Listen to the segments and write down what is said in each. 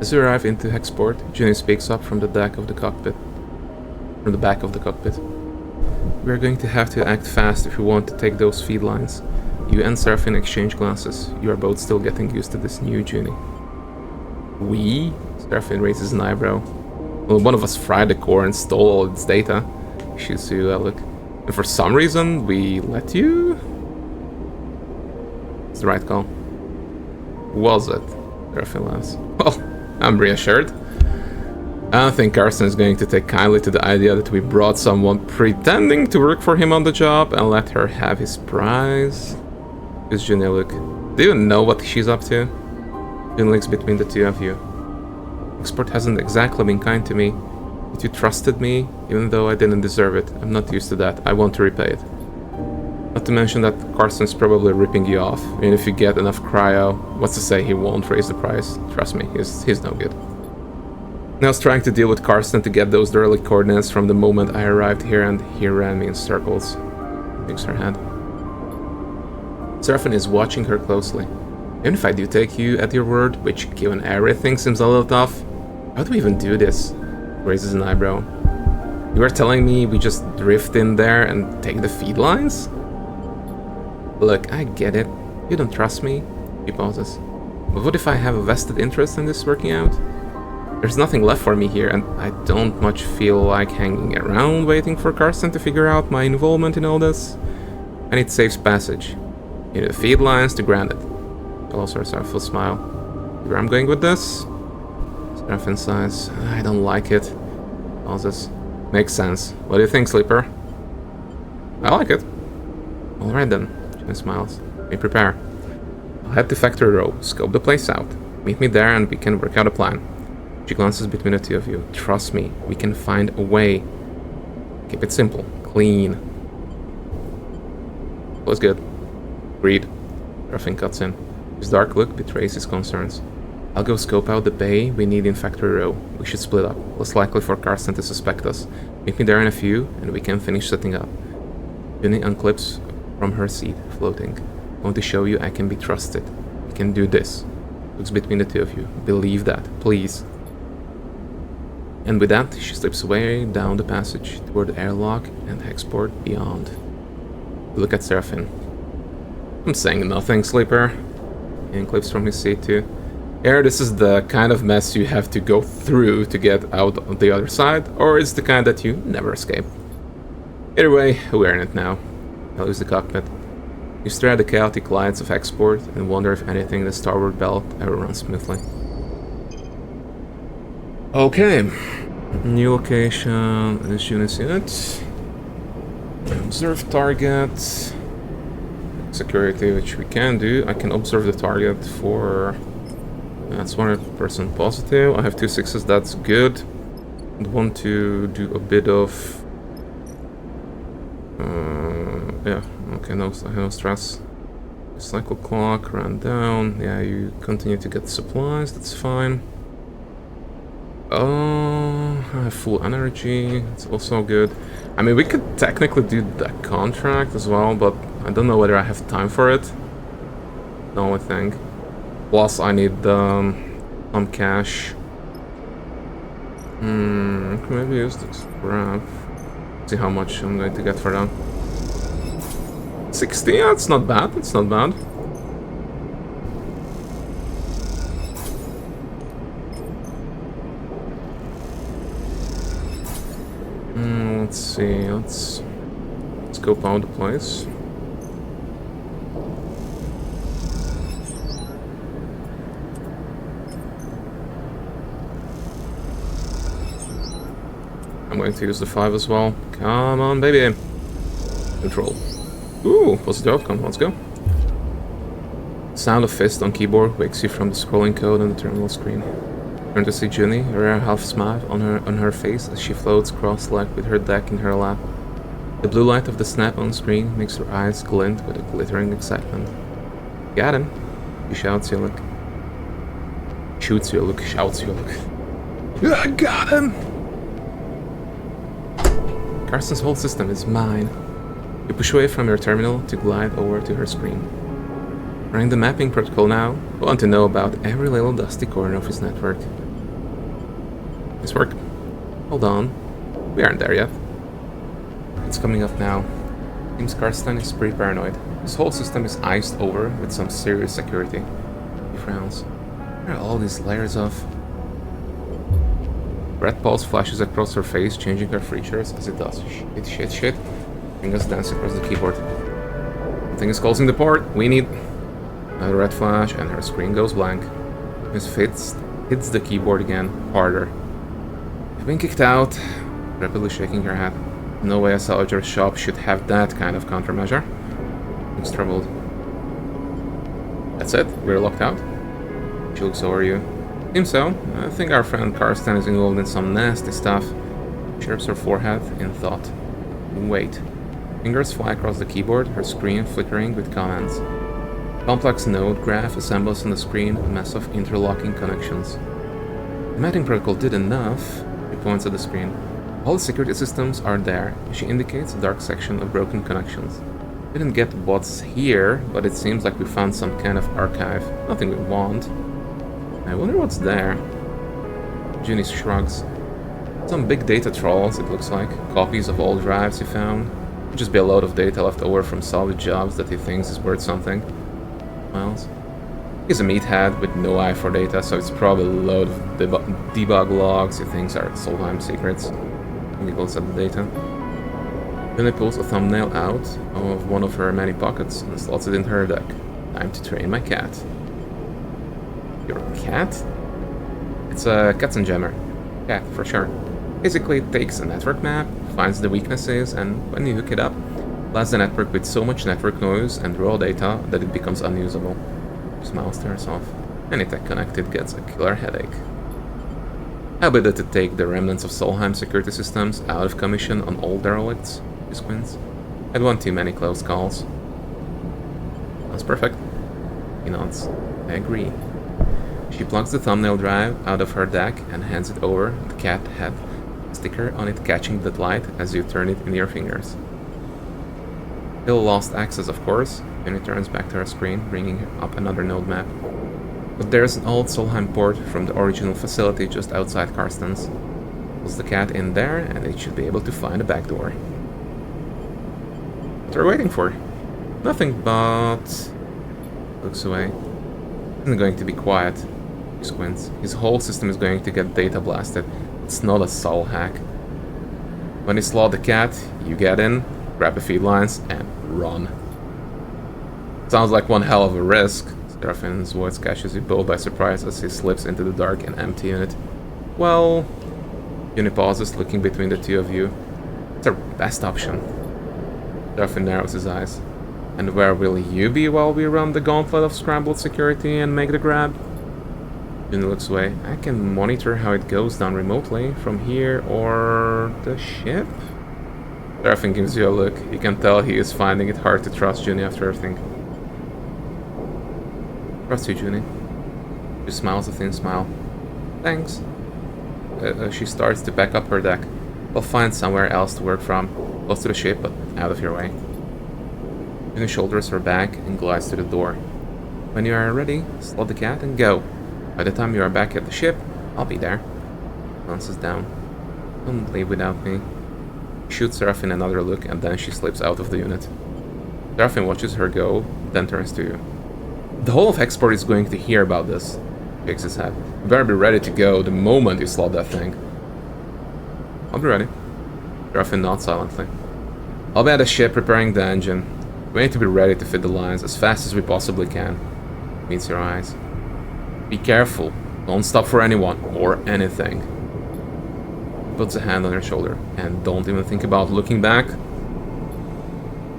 As you arrive into Hexport, Junie speaks up from the back of the cockpit. We are going to have to act fast if we want to take those feed lines. You and Seraphine exchange glances. You are both still getting used to this new Junie. We? Seraphine raises an eyebrow. Well, one of us fried the core and stole all its data. Shoots you a look. And for some reason, we let you? It's the right call. Was it? Seraphine laughs. Well, I'm reassured. I don't think Karsten is going to take kindly to the idea that we brought someone pretending to work for him on the job and let her have his prize. Gives Junie a look. Do you know what she's up to? Junie looks between the two of you. Export hasn't exactly been kind to me, but you trusted me, even though I didn't deserve it. I'm not used to that. I want to repay it. Not to mention that Karsten's probably ripping you off. And if you get enough cryo, what's to say he won't raise the price? Trust me, he's no good. I was trying to deal with Karsten to get those derelict coordinates from the moment I arrived here, and he ran me in circles. Shakes her head. Seraphine is watching her closely. Even if I do take you at your word, which given everything seems a little tough, how do we even do this? Raises an eyebrow. You are telling me we just drift in there and take the feed lines? Look, I get it. You don't trust me. He pauses. But what if I have a vested interest in this working out? There's nothing left for me here, and I don't much feel like hanging around waiting for Karsten to figure out my involvement in all this. I need safe passage. You need the feed lines to grant it. Also a sorrowful smile. Where I'm going with this? Seraphine sighs. I don't like it. Pauses. Makes sense. What do you think, Sleeper? I like it. Alright then. Junie smiles. We prepare. I'll head to Factory Row, scope the place out. Meet me there and we can work out a plan. She glances between the two of you. Trust me, we can find a way. Keep it simple. Clean. Was good. Agreed. Seraphine cuts in. His dark look betrays his concerns. I'll go scope out the bay we need in Factory Row. We should split up. Less likely for Karsten to suspect us. Meet me there in a few, and we can finish setting up. Junie unclips from her seat, floating. I want to show you I can be trusted. I can do this. Looks between the two of you. Believe that, please. And with that, she slips away down the passage toward the airlock and Hexport beyond. Look at Seraphine. I'm saying nothing, Sleeper. And clips from his seat too. Here, this is the kind of mess you have to go through to get out on the other side, or it's the kind that you never escape. Either way, we're in it now. I lose the cockpit. You stare at the chaotic lights of Hexport and wonder if anything in the starboard belt ever runs smoothly. Okay. New location is Junie's unit. Observe target. Security, which we can do. I can observe the target for... That's 100% positive. I have 2 6s, that's good. I want to do a bit of... yeah, okay, no stress. Cycle clock ran down. Yeah, you continue to get supplies, that's fine. Oh, I have full energy, it's also good. I mean, we could technically do that contract as well, but I don't know whether I have time for it. The only thing. Plus, I need some cash. Maybe use the scrap. See how much I'm going to get for that. 60? Yeah, it's not bad. It's not bad. Let's see. Let's scope out the place. I'm going to use the 5 as well. Come on, baby. Control. Ooh, positive outcome. Let's go. Sound of fist on keyboard wakes you from the scrolling code on the terminal screen. Turn to see Junie, a rare half smile on her face as she floats cross-legged with her deck in her lap. The blue light of the snap on screen makes her eyes glint with a glittering excitement. Got him. She shouts you a look. Shoots you a look. Shouts you a look. I got him! Karsten's whole system is mine. You push away from your terminal to glide over to her screen. Running the mapping protocol now, I want to know about every little dusty corner of his network. Nice work. Hold on. We aren't there yet. It's coming up now. Seems Karsten is pretty paranoid. His whole system is iced over with some serious security. He frowns. There are all these layers of... Red pulse flashes across her face, changing her features as it does. Shit. Fingers dance across the keyboard. Something is closing the port. We need... Another red flash, and her screen goes blank. Miss Fitz hits the keyboard again, harder. You've been kicked out. Rapidly shaking her head. No way a salvager shop should have that kind of countermeasure. Looks troubled. That's it? We're locked out? She looks over you. Seems so. I think our friend Karsten is involved in some nasty stuff. She rubs her forehead in thought. Wait. Fingers fly across the keyboard, her screen flickering with comments. Complex node graph assembles on the screen, a mess of interlocking connections. The mapping protocol did enough. She points at the screen. All the security systems are there. She indicates a dark section of broken connections. Didn't get what's here, but it seems like we found some kind of archive. Nothing we want. I wonder what's there. Junie shrugs. Some big data trolls, it looks like. Copies of old drives he found. Could just be a load of data left over from salvage jobs that he thinks is worth something. Miles. He's a meathead with no eye for data, so it's probably a load of debug logs he thinks are Solheim secrets. He giggles at the data. Junie pulls a thumbnail out of one of her many pockets and slots it into her deck. Time to train my cat. Your cat? It's a Katzenjammer. Cat, for sure. Basically, it takes a network map, finds the weaknesses, and when you hook it up, blasts the network with so much network noise and raw data that it becomes unusable. She smiles to herself. Any tech connected gets a killer headache. How bad did it take the remnants of Solheim security systems out of commission on old derelicts? She squints. I'd want too many close calls. That's perfect. He nods. I agree. She plugs the thumbnail drive out of her deck and hands it over. The cat had a sticker on it catching the light as you turn it in your fingers. Still lost access, of course, and it turns back to her screen, bringing up another node map. But there's an old Solheim port from the original facility just outside Karsten's. Pulls the cat in there, and it should be able to find a back door. What are we waiting for? Nothing but... Looks away. Isn't going to be quiet. He squints. His whole system is going to get data blasted. It's not a soul hack. When you slot the cat, you get in, grab the feed lines, and run. Sounds like one hell of a risk. Seraphin's voice catches you both by surprise as he slips into the dark and empty unit. Well... Junie pauses, looking between the two of you. It's our best option. Seraphin narrows his eyes. And where will you be while we run the gauntlet of scrambled security and make the grab? Junie looks away. I can monitor how it goes down remotely, from here or the ship? Seraphin gives you a look. You can tell he is finding it hard to trust Junie after everything. Trust you, Junie. She smiles a thin smile. Thanks. She starts to pack up her deck. We'll find somewhere else to work from, close to the ship, but out of your way. Junie shoulders her bag and glides to the door. When you are ready, slot the cat and go. By the time you are back at the ship, I'll be there. Glances down. Don't leave without me. She shoots Seraphin another look and then she slips out of the unit. Seraphin watches her go, then turns to you. The whole of Hexport is going to hear about this. Shakes his head. You better be ready to go the moment you slot that thing. I'll be ready. Seraphin nods silently. I'll be at the ship preparing the engine. We need to be ready to fit the lines as fast as we possibly can. Meets your eyes. Be careful. Don't stop for anyone or anything. He puts a hand on your shoulder and don't even think about looking back.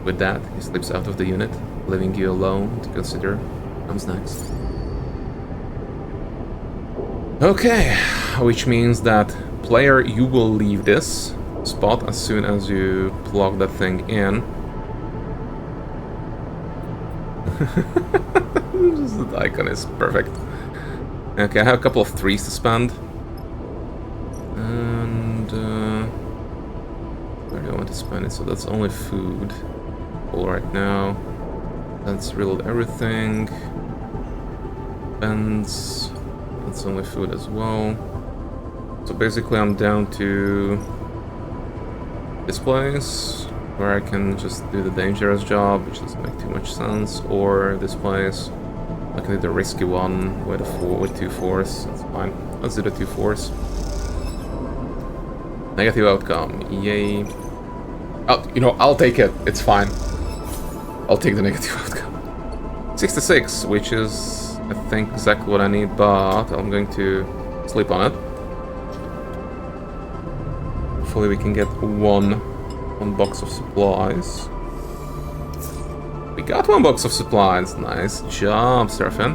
With that, he slips out of the unit, leaving you alone to consider what comes next. Okay, which means that player, you will leave this spot as soon as you plug that thing in. The icon is perfect. Okay, I have a couple of 3s to spend. And where do I want to spend it? So that's only food. All right now. Let's reload everything. Pens. That's only food as well. So basically I'm down to this place, where I can just do the dangerous job, which doesn't make too much sense, or this place. I can do the risky one with with 2 4s. That's fine. Let's do the 2 4s. Negative outcome. Yay. Oh, you know, I'll take it. It's fine. I'll take the negative outcome. 66, which is, I think, exactly what I need, but I'm going to sleep on it. Hopefully we can get one box of supplies. We got 1 box of supplies. Nice job, Seraphin.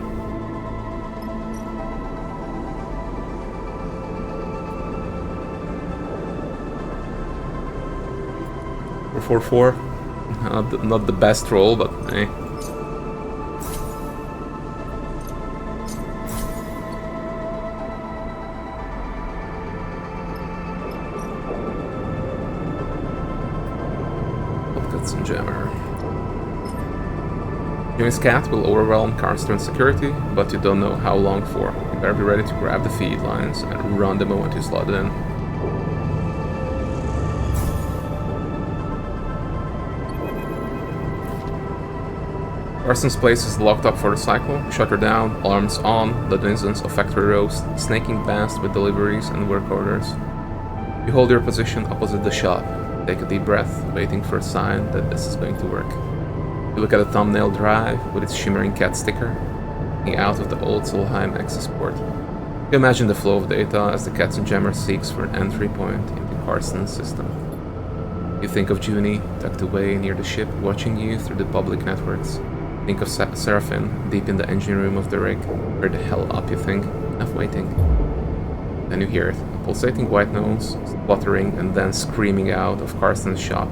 Four, 4. Not the best roll, but hey. Some jammer. Jimmy's cat will overwhelm Karsten's security, but you don't know how long for. You better be ready to grab the feed lines and run the moment you slot it in. Karsten's place is locked up for the cycle. Shutter down, alarms on, the dozens of factory rows, snaking past with deliveries and work orders. You hold your position opposite the shop. Take a deep breath, waiting for a sign that this is going to work. You look at the thumbnail drive with its shimmering cat sticker, hanging out of the old Solheim access port. You imagine the flow of data as the Katzenjammer seeks for an entry point into Karsten's system. You think of Junie, tucked away near the ship, watching you through the public networks. Think of Seraphin, deep in the engine room of the rig. Where the hell up, you think? Enough waiting. Then you hear it, a pulsating white noise, spluttering and then screaming out of Karsten's shop.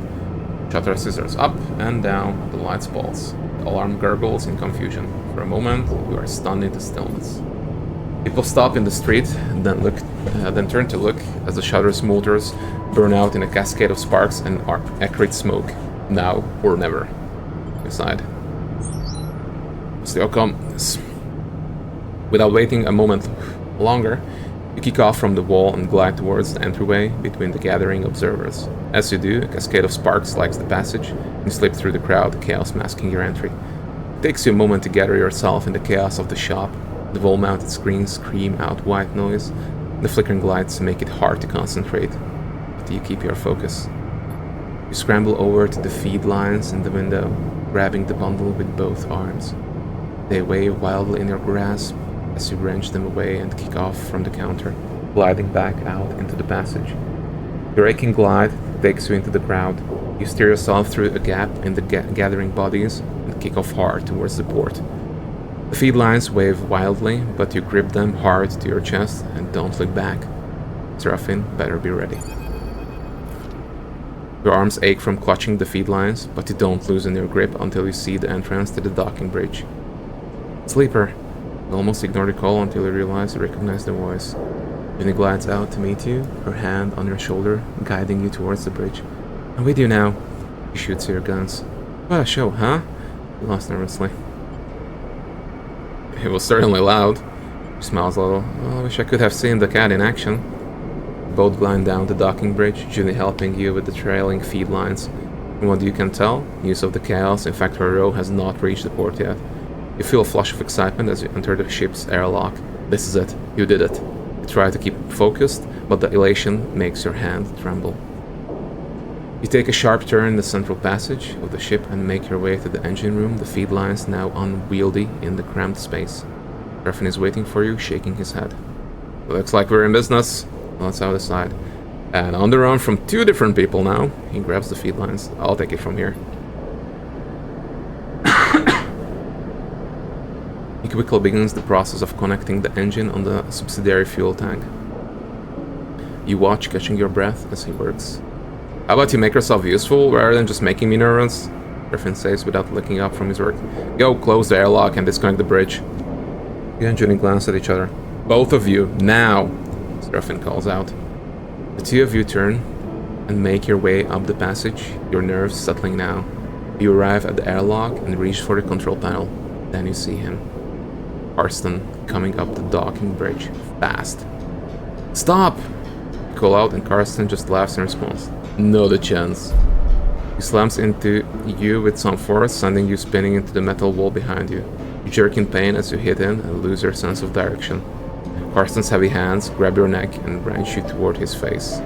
Shutter scissors up and down, the lights pulse. The alarm gurgles in confusion. For a moment, you are stunned into stillness. People stop in the street, and then turn to look as the shutter's motors burn out in a cascade of sparks and acrid smoke. Now or never. You sighed. What's the outcome? Without waiting a moment longer, you kick off from the wall and glide towards the entryway between the gathering observers. As you do, a cascade of sparks lights the passage, and you slip through the crowd, chaos masking your entry. It takes you a moment to gather yourself in the chaos of the shop. The wall-mounted screens scream out white noise. The flickering lights make it hard to concentrate, but you keep your focus. You scramble over to the feed lines in the window, grabbing the bundle with both arms. They wave wildly in your grasp as you wrench them away and kick off from the counter, gliding back out into the passage. Your aching glide takes you into the crowd. You steer yourself through a gap in the gathering bodies and kick off hard towards the port. The feed lines wave wildly, but you grip them hard to your chest and don't look back. Seraphin, better be ready. Your arms ache from clutching the feed lines, but you don't loosen your grip until you see the entrance to the docking bridge. Sleeper! You almost ignore the call until you realize you recognize the voice. Junie glides out to meet you, her hand on your shoulder, guiding you towards the bridge. I'm with you now. She shoots your guns. What a show, huh? You lost nervously. It was certainly loud. She smiles a little. Oh, I wish I could have seen the cat in action. Both glide down the docking bridge, Junie helping you with the trailing feed lines. From what you can tell, news of the chaos in Factory Row has not reached the port yet. You feel a flush of excitement as you enter the ship's airlock. This is it. You did it. You try to keep focused, but the elation makes your hand tremble. You take a sharp turn in the central passage of the ship and make your way to the engine room, the feed lines now unwieldy in the cramped space. Griffin is waiting for you, shaking his head. Looks like we're in business. Let's out the side. And on the run from 2 different people now. He grabs the feed lines. I'll take it from here. He quickly begins the process of connecting the engine on the subsidiary fuel tank. You watch, catching your breath as he works. How about you make yourself useful rather than just making me nervous? Griffin says without looking up from his work. Go, close the airlock and disconnect the bridge. You and Junie glance at each other. Both of you, now! Griffin calls out. The 2 of you turn and make your way up the passage, your nerves settling now. You arrive at the airlock and reach for the control panel. Then you see him. Karsten coming up the docking bridge, fast. Stop! call out, and Karsten just laughs in response. Not a chance. He slams into you with some force, sending you spinning into the metal wall behind you. You jerk in pain as you hit him and lose your sense of direction. Karsten's heavy hands grab your neck and wrench you toward his face.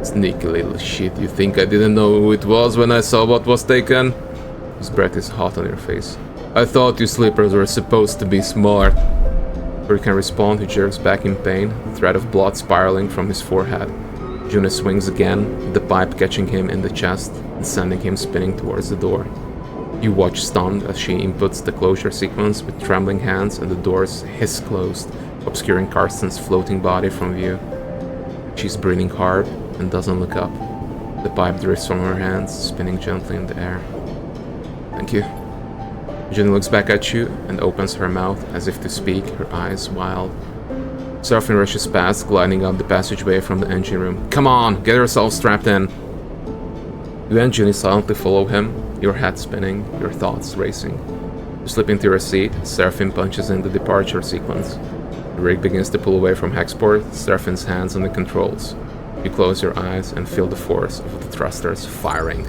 Sneaky little shit, you think I didn't know who it was when I saw what was taken? His breath is hot on your face. I thought you sleepers were supposed to be smart. Before you can respond, he jerks back in pain, a thread of blood spiraling from his forehead. Juna swings again, the pipe catching him in the chest and sending him spinning towards the door. You watch stunned as she inputs the closure sequence with trembling hands and the doors hiss closed, obscuring Karsten's floating body from view. She's breathing hard and doesn't look up. The pipe drifts from her hands, spinning gently in the air. Thank you. June looks back at you and opens her mouth as if to speak, her eyes wild. Serafin rushes past, gliding up the passageway from the engine room. Come on, get yourself strapped in. You and Junie silently follow him, your head spinning, your thoughts racing. You slip into your seat, Serafin punches in the departure sequence. The rig begins to pull away from Hexport, Serafin's hands on the controls. You close your eyes and feel the force of the thrusters firing.